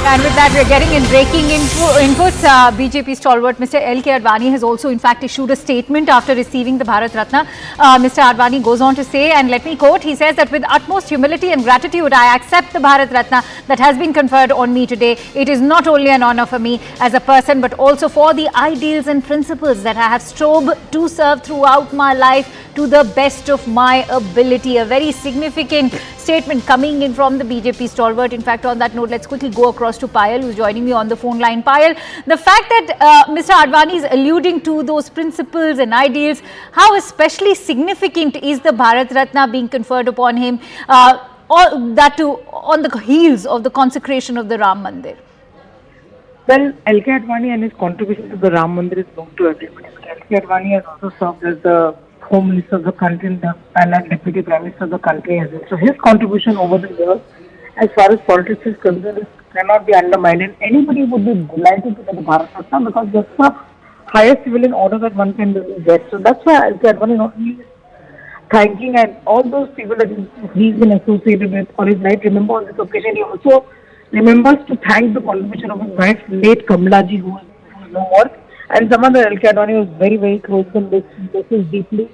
And with that, we're getting in breaking inputs. BJP stalwart Mr. L.K. Advani has also, in fact, issued a statement after receiving the Bharat Ratna. Mr. Advani goes on to say, and let me quote, he says that with utmost humility and gratitude, I accept the Bharat Ratna that has been conferred on me today. It is not only an honor for me as a person, but also for the ideals and principles that I have strove to serve throughout my life to the best of my ability. A very significant statement coming in from the BJP stalwart. In fact, on that note, let's quickly go across to Payal, who's joining me on the phone line. Payal, the fact that Mr. Advani is alluding to those principles and ideals, how especially significant is the Bharat Ratna being conferred upon him, or that too on the heels of the consecration of the Ram Mandir? Well, L.K. Advani and his contribution to the Ram Mandir is known to everybody. But L.K. Advani has also served as the Home Minister of the country and Deputy Prime Minister of the country as well. So his contribution over the years, as far as politics is concerned, cannot be undermined. And anybody would be delighted to get the Bharat Ratna because that's the highest civilian order that one can really get. So that's why L.K. Advani not only is thanking and all those people that he's been associated with or his life. Remember on this occasion, he also remembers to thank the contribution of his wife, late Kamalaji, who is no more. And some other L.K. Advani was very, very close to this deeply,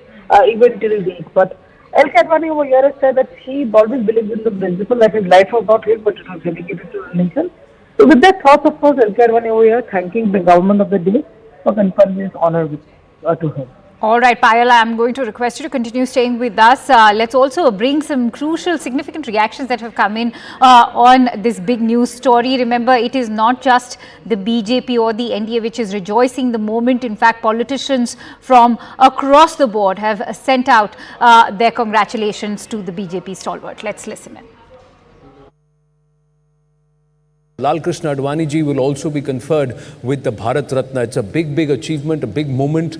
even till date. But L.K. Advani over here has said that he always believed in the principle that his life was not his, but it was dedicated to the nation. So with that thought, of course, L.K. Advani over here thanking the government of the day for conferring this honor to him. All right, Payal, I'm going to request you to continue staying with us. Let's also bring some crucial, significant reactions that have come in on this big news story. Remember, it is not just the BJP or the NDA which is rejoicing the moment. In fact, politicians from across the board have sent out their congratulations to the BJP stalwart. Let's listen in. Lal Krishna Advani ji will also be conferred with the Bharat Ratna. It's a big, big achievement, a big moment.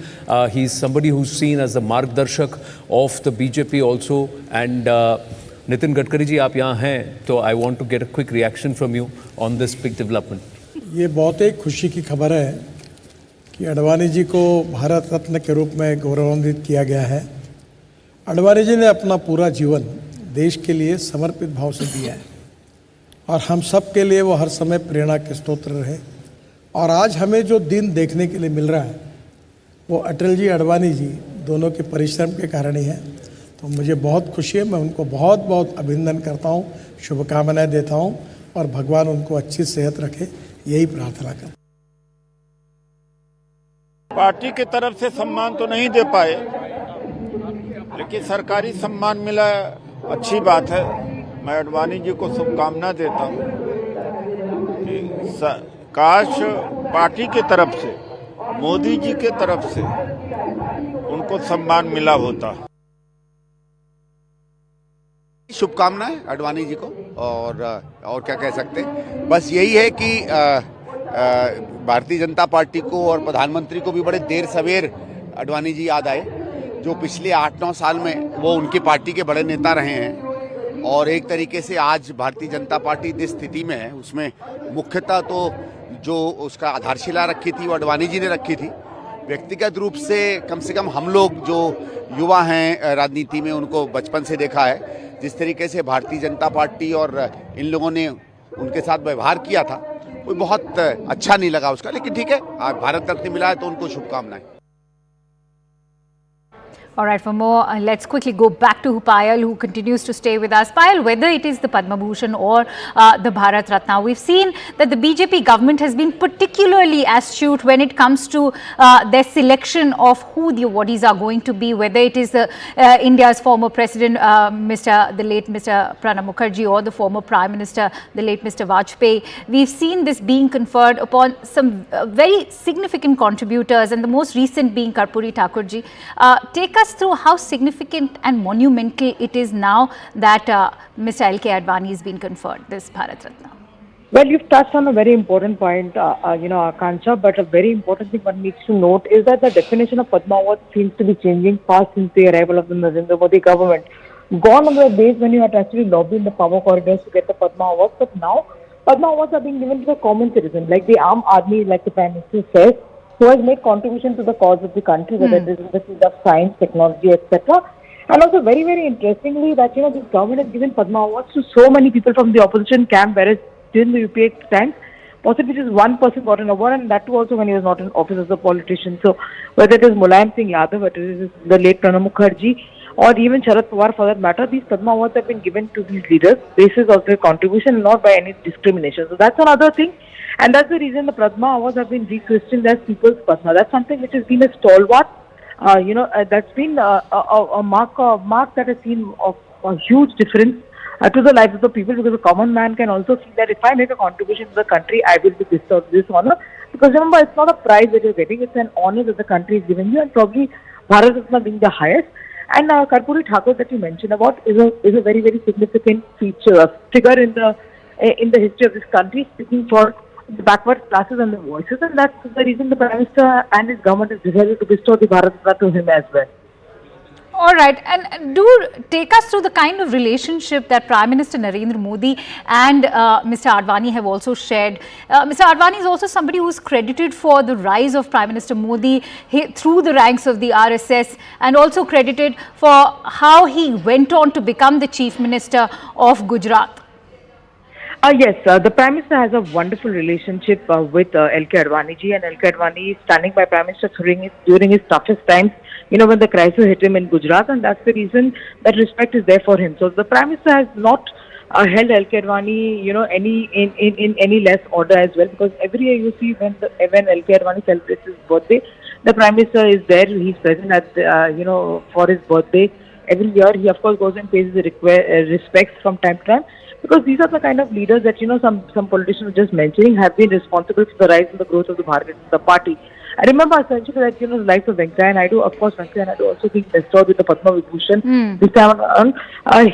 He's somebody who's seen as the Margdarshak of the BJP also. And Nitin Gadkari ji, आप यहाँ हैं, तो I want to get a quick reaction from you on this big development. ये बहुत ही खुशी की खबर है कि अडवाणी जी को भारत रत्न के रूप में गौरवान्वित किया गया है। अडवाणी जी ने अपना पूरा जीवन देश के लिए समर्पित भाव से दिया है और हम सब के लिए वो हर समय प्रेरणा के स्रोत रहे। और आज हमें जो दिन देखने के लिए मिल रहा है वो अटल जी, अडवाणी जी दोनों के परिश्रम के कारण ही है। तो मुझे बहुत खुशी है, मैं उनको बहुत बहुत अभिनंदन करता हूँ, शुभकामनाएं देता हूँ और भगवान उनको अच्छी सेहत रखे, यही प्रार्थना करता हूँ। पार्टी की तरफ से सम्मान तो नहीं दे पाए, लेकिन सरकारी सम्मान मिला, अच्छी बात है। मैं अडवाणी जी को शुभकामना देता हूँ कि काश पार्टी की तरफ से, मोदी जी के तरफ से उनको सम्मान मिला होता। शुभकामनाएं अडवाणी जी को और क्या कह सकते हैं, बस यही है कि भारतीय जनता पार्टी को और प्रधानमंत्री को भी बड़े देर सवेर अडवाणी जी याद आए, जो पिछले 8-9 साल में वो उनकी पार्टी के बड़े नेता रहे हैं। और एक तरीके से आज भारतीय जनता पार्टी जिस स्थिति में है उसमें मुख्यतः तो जो उसका आधारशिला रखी थी वो अडवाणी जी ने रखी थी। व्यक्तिगत रूप से कम हम लोग जो युवा हैं राजनीति में उनको बचपन से देखा है, जिस तरीके से भारतीय जनता पार्टी और इन लोगों ने उनके साथ व्यवहार किया था वो बहुत अच्छा नहीं लगा उसका। लेकिन ठीक है, भारत रत्न मिला है तो उनको शुभकामनाएं। All right, for more, let's quickly go back to Payal, who continues to stay with us. Payal, whether it is the Padma Bhushan or the Bharat Ratna, we've seen that the BJP government has been particularly astute when it comes to their selection of who the awardees are going to be, whether it is India's former president, the late Mr. Pranab Mukherjee, or the former Prime Minister, the late Mr. Vajpayee. We've seen this being conferred upon some very significant contributors, and the most recent being Karpuri Thakurji. Take us through how significant and monumental it is now that Mr. L.K. Advani has been conferred this Bharat Ratna. Well, you've touched on a very important point, Akansha, but a very important thing one needs to note is that the definition of Padma Award seems to be changing fast since the arrival of the Narendra Modi government. Gone are the days when you had to actually lobby in the power corridors to get the Padma Awards, but now Padma Awards are being given to the common citizen, like the Aam Aadmi, like the Prime Minister says, who has made contribution to the cause of the country, whether it is in the field of science, technology, etc. And also very, very interestingly that, this government has given Padma Awards to so many people from the opposition camp, whereas during the UPA times, possibly just one person got an award, and that too also when he was not in office as a politician. So whether it is Mulayam Singh Yadav, whether it is the late Pranab Mukherjee, or even Sharad Pawar for that matter, these Padma Awards have been given to these leaders basis of their contribution and not by any discrimination. So that's another thing. And that's the reason the Padma Awards have been rechristened as People's Padma. That's something which has been a stalwart, that's been a mark that has seen a huge difference to the lives of the people, because a common man can also see that if I make a contribution to the country, I will be bestowed this honor. Because remember, it's not a prize that you're getting, it's an honor that the country is giving you, and probably Bharat Ratna being the highest. And Karpuri Thakur that you mentioned about is a very, very significant figure in the history of this country, speaking for the backward classes and the voices, and that's the reason the Prime Minister and his government has decided to bestow the Bharat Ratna to him as well. All right, and do take us through the kind of relationship that Prime Minister Narendra Modi and Mr. Advani have also shared. Mr. Advani is also somebody who is credited for the rise of Prime Minister Modi through the ranks of the RSS, and also credited for how he went on to become the Chief Minister of Gujarat. Yes, the Prime Minister has a wonderful relationship with LK Advani ji, and LK Advani is standing by Prime Minister during his toughest times, when the crisis hit him in Gujarat, and that's the reason that respect is there for him. So the Prime Minister has not held LK Advani, in any less order as well, because every year you see when LK Advani celebrates his birthday, the Prime Minister is there, he's present at, for his birthday. Every year he of course goes and pays the respects from time to time. Because these are the kind of leaders that, some politicians were just mentioning have been responsible for the rise and the growth of the Bharatiya Janata Party. I remember essentially that, the life of Venkaiah Naidu, of course, Venkaiah Naidu also being bestowed with the Padma Vibhushan this time around.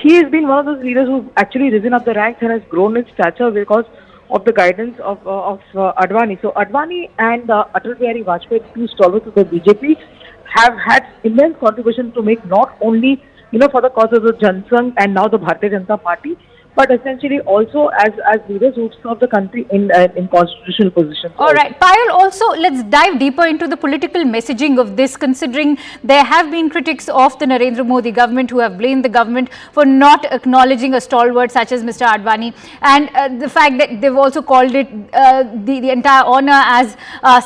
He has been one of those leaders who've actually risen up the ranks and has grown in stature because of the guidance of Advani. So Advani and Atal Bihari Vajpayee, two stalwarts of the BJP, have had immense contribution to make, not only, for the cause of the Jansangh and now the Bharatiya Janata Party, but essentially also as leaders who serve the country in constitutional positions. All right, Payal, also let's dive deeper into the political messaging of this, considering there have been critics of the Narendra Modi government who have blamed the government for not acknowledging a stalwart such as Mr. Advani, and the fact that they've also called it the entire honor as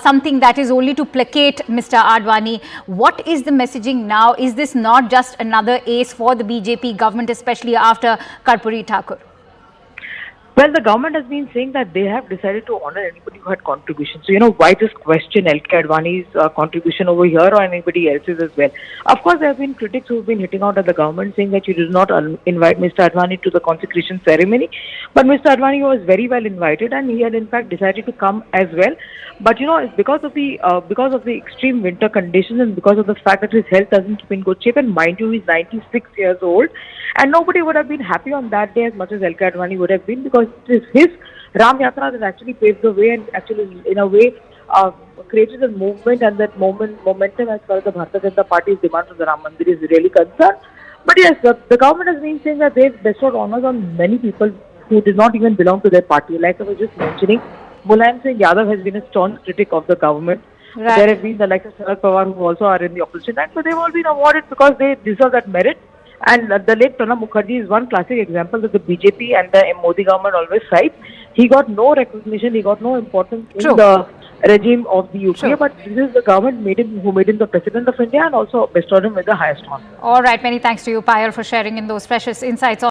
something that is only to placate Mr. Advani. What is the messaging now? Is this not just another ace for the BJP government, especially after Karpuri Thakur? Well, the government has been saying that they have decided to honor anybody who had contributions. So, why just question LK Advani's contribution over here or anybody else's as well? Of course, there have been critics who have been hitting out at the government saying that you did not invite Mr. Advani to the consecration ceremony. But Mr. Advani was very well invited, and he had in fact decided to come as well. But it's because of the extreme winter conditions and because of the fact that his health doesn't keep in good shape, and mind you, he's 96 years old, and nobody would have been happy on that day as much as LK Advani would have been, because it is his Ram Yatra that actually paved the way and actually in a way created a movement, and that momentum as far as the Bharatiya Janata Party's demand for the Ram Mandir is really concerned. But yes, the government has been saying that they've bestowed honors on many people who did not even belong to their party. Like I was just mentioning, Mulayam Singh Yadav has been a staunch critic of the government. Right. There have been the likes of Sharad Pawar who also are in the opposition, and so they've all been awarded because they deserve that merit. And the late Pranab Mukherjee is one classic example that the BJP and the Modi government always cites. He got no recognition, he got no importance in the regime of the UPA, but this is the government who made him the President of India and also bestowed him with the highest honor. All right, many thanks to you, Payal, for sharing in those precious insights.